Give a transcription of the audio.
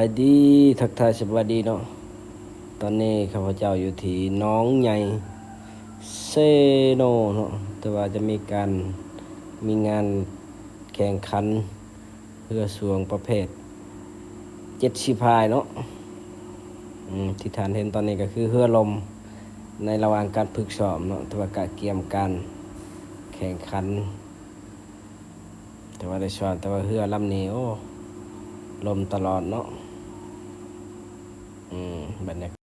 ายดีทักทายสวัสดีเนาะตอนนี้ข้าพเจ้าอยู่ที่หน้องใหญ่เซโนเนาะแต่ว่าจะมีงานแข่งขันเรือสวงประเภทเจ็ตชีพายเนาะที่ฐานเห็นตอนนี้ก็คือเรือลมในระหว่างการฝึกซ้อมเนาะแต่ว่าการเตรียมการแข่งขันแต่ว่าได้สอนแต่ว่าเรือลำนี้โอ้ลมตลอดเนาะบรรยากาศ